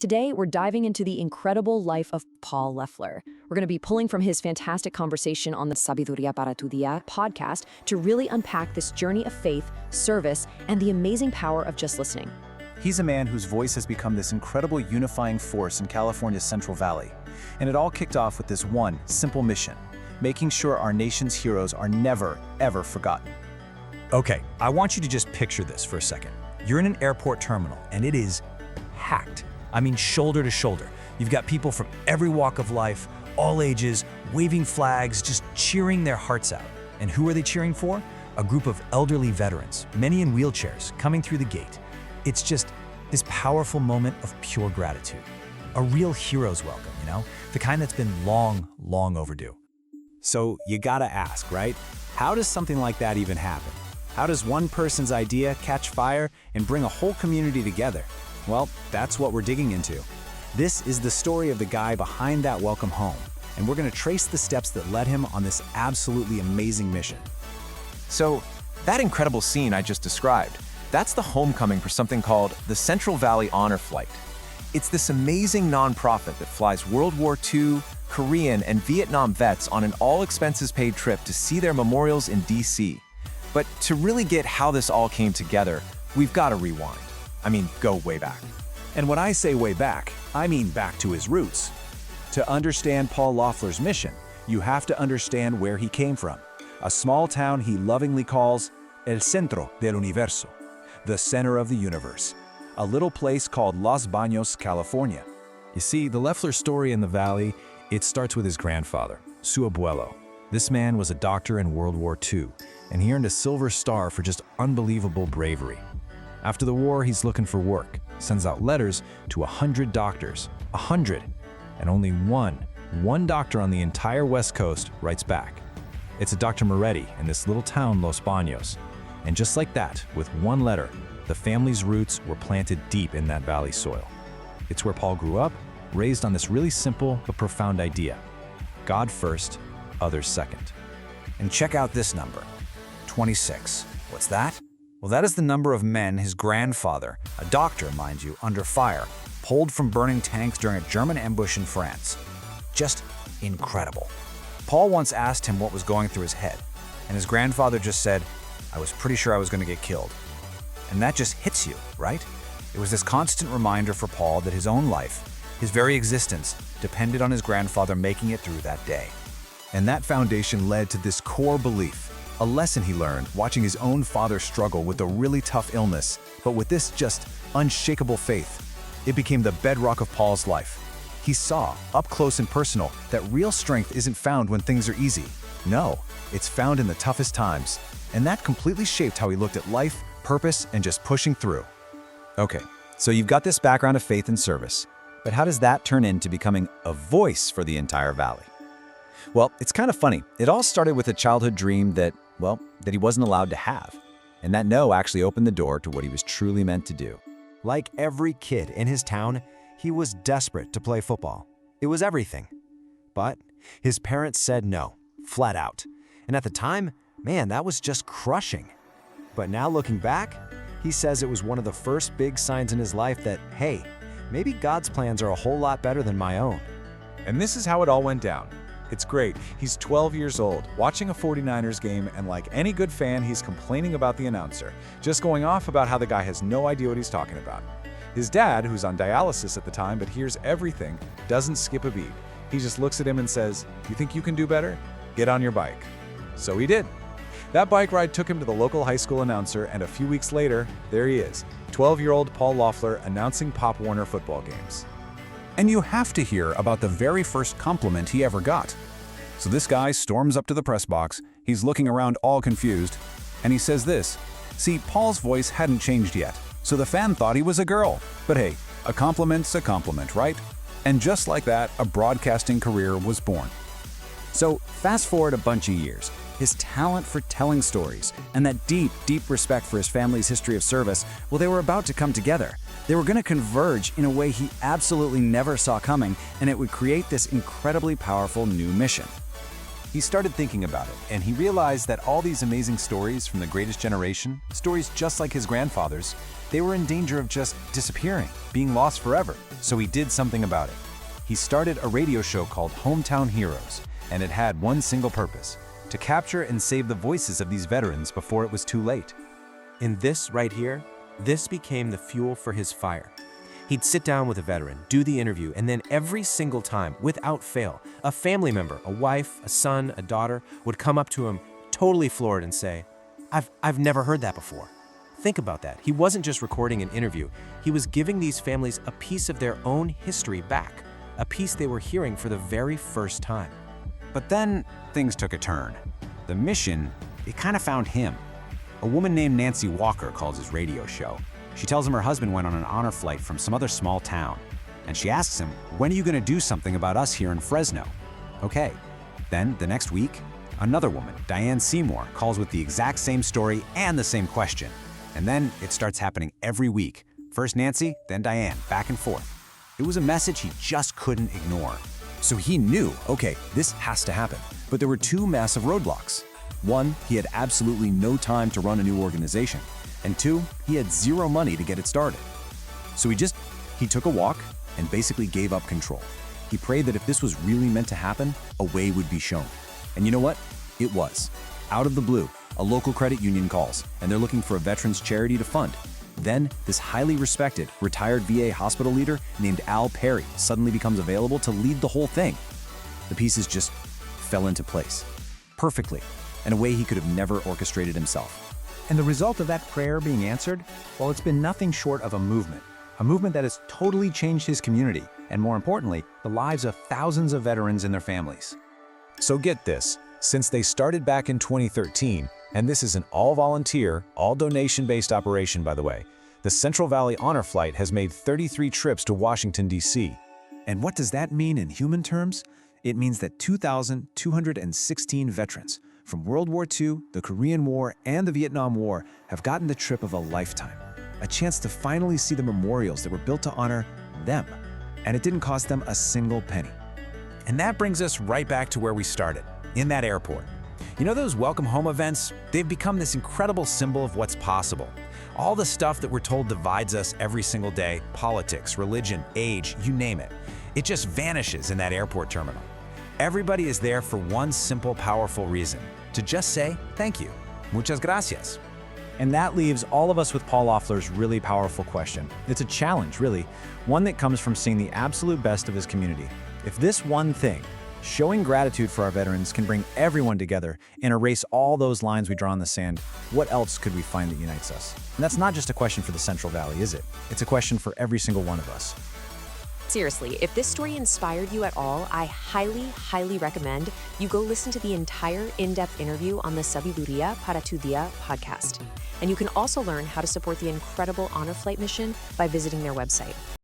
Today, we're diving into the incredible life of Paul Loeffler. We're going to be pulling from his fantastic conversation on the Sabiduría para tu Día podcast to really unpack this journey of faith, service, and the amazing power of just listening. He's a man whose voice has become this incredible unifying force in California's Central Valley. And it all kicked off with this one simple mission, making sure our nation's heroes are never, ever forgotten. Okay, I want you to just picture this for a second. You're in an airport terminal, and it is packed. I mean, shoulder to shoulder. You've got people from every walk of life, all ages, waving flags, just cheering their hearts out. And who are they cheering for? A group of elderly veterans, many in wheelchairs, coming through the gate. It's just this powerful moment of pure gratitude. A real hero's welcome, you know? The kind that's been long, long overdue. So you gotta ask, right? How does something like that even happen? How does one person's idea catch fire and bring a whole community together? Well, that's what we're digging into. This is the story of the guy behind that welcome home, and we're gonna trace the steps that led him on this absolutely amazing mission. So, that incredible scene I just described, that's the homecoming for something called the Central Valley Honor Flight. It's this amazing nonprofit that flies World War II, Korean, and Vietnam vets on an all-expenses-paid trip to see their memorials in DC. But to really get how this all came together, we've got to rewind. I mean, go way back. And when I say way back, I mean back to his roots. To understand Paul Loeffler's mission, you have to understand where he came from. A small town he lovingly calls El Centro del Universo, the center of the universe. A little place called Los Baños, California. You see, the Loeffler story in the valley, it starts with his grandfather, su abuelo. This man was a doctor in World War II, and he earned a Silver Star for just unbelievable bravery. After the war, he's looking for work, sends out letters to 100 doctors, 100, and only one doctor on the entire West Coast writes back. It's a Dr. Moretti in this little town, Los Baños. And just like that, with one letter, the family's roots were planted deep in that valley soil. It's where Paul grew up, raised on this really simple but profound idea. God first, others second. And check out this number, 26. What's that? Well, that is the number of men his grandfather, a doctor, mind you, under fire, pulled from burning tanks during a German ambush in France. Just incredible. Paul once asked him what was going through his head, and his grandfather just said, "I was pretty sure I was going to get killed." And that just hits you, right? It was this constant reminder for Paul that his own life, his very existence, depended on his grandfather making it through that day. And that foundation led to this core belief, a lesson he learned watching his own father struggle with a really tough illness, but with this just unshakable faith. It became the bedrock of Paul's life. He saw, up close and personal, that real strength isn't found when things are easy. No, it's found in the toughest times. And that completely shaped how he looked at life, purpose, and just pushing through. Okay, so you've got this background of faith and service, but how does that turn into becoming a voice for the entire valley? Well, it's kind of funny. It all started with a childhood dream that he wasn't allowed to have. And that no actually opened the door to what he was truly meant to do. Like every kid in his town, he was desperate to play football. It was everything. But his parents said no, flat out. And at the time, man, that was just crushing. But now looking back, he says it was one of the first big signs in his life that, hey, maybe God's plans are a whole lot better than my own. And this is how it all went down. It's great. He's 12 years old, watching a 49ers game, and like any good fan, he's complaining about the announcer, just going off about how the guy has no idea what he's talking about. His dad, who's on dialysis at the time but hears everything, doesn't skip a beat. He just looks at him and says, "You think you can do better? Get on your bike." So he did. That bike ride took him to the local high school announcer, and a few weeks later, there he is, 12-year-old Paul Loeffler announcing Pop Warner football games. And you have to hear about the very first compliment he ever got. So this guy storms up to the press box, he's looking around all confused, and he says this. See, Paul's voice hadn't changed yet, so the fan thought he was a girl. But hey, a compliment's a compliment, right? And just like that, a broadcasting career was born. So fast forward a bunch of years. His talent for telling stories and that deep, deep respect for his family's history of service, well, they were about to come together. They were going to converge in a way he absolutely never saw coming, and it would create this incredibly powerful new mission. He started thinking about it, and he realized that all these amazing stories from the greatest generation, stories just like his grandfather's, they were in danger of just disappearing, being lost forever. So he did something about it. He started a radio show called Hometown Heroes, and it had one single purpose: to capture and save the voices of these veterans before it was too late. In this right here, this became the fuel for his fire. He'd sit down with a veteran, do the interview, and then every single time, without fail, a family member, a wife, a son, a daughter, would come up to him totally floored and say, I've never heard that before. Think about that. He wasn't just recording an interview. He was giving these families a piece of their own history back, a piece they were hearing for the very first time. But then things took a turn. The mission, it kind of found him. A woman named Nancy Walker calls his radio show. She tells him her husband went on an honor flight from some other small town. And she asks him, when are you going to do something about us here in Fresno? Okay. Then the next week, another woman, Diane Seymour, calls with the exact same story and the same question. And then it starts happening every week. First Nancy, then Diane, back and forth. It was a message he just couldn't ignore. So he knew, okay, this has to happen. But there were two massive roadblocks. One, he had absolutely no time to run a new organization. And two, he had zero money to get it started. So he took a walk and basically gave up control. He prayed that if this was really meant to happen, a way would be shown. And you know what? It was. Out of the blue, a local credit union calls, and they're looking for a veterans charity to fund. Then, this highly respected, retired VA hospital leader named Al Perry suddenly becomes available to lead the whole thing. The pieces just fell into place, perfectly, in a way he could have never orchestrated himself. And the result of that prayer being answered, well, it's been nothing short of a movement that has totally changed his community, and more importantly, the lives of thousands of veterans and their families. So get this, since they started back in 2013, and this is an all-volunteer, all-donation-based operation, by the way, the Central Valley Honor Flight has made 33 trips to Washington, D.C. And what does that mean in human terms? It means that 2,216 veterans from World War II, the Korean War, and the Vietnam War have gotten the trip of a lifetime, a chance to finally see the memorials that were built to honor them. And it didn't cost them a single penny. And that brings us right back to where we started, in that airport. You know those welcome home events? They've become this incredible symbol of what's possible. All the stuff that we're told divides us every single day, politics, religion, age, you name it, it just vanishes in that airport terminal. Everybody is there for one simple, powerful reason, to just say thank you. Muchas gracias. And that leaves all of us with Paul Loeffler's really powerful question. It's a challenge, really, one that comes from seeing the absolute best of his community. If this one thing, showing gratitude for our veterans, can bring everyone together and erase all those lines we draw in the sand, what else could we find that unites us? And that's not just a question for the Central Valley, is it? It's a question for every single one of us. Seriously, if this story inspired you at all, I highly, highly recommend you go listen to the entire in-depth interview on the Sabiduría para tu Día podcast. And you can also learn how to support the incredible Honor Flight mission by visiting their website.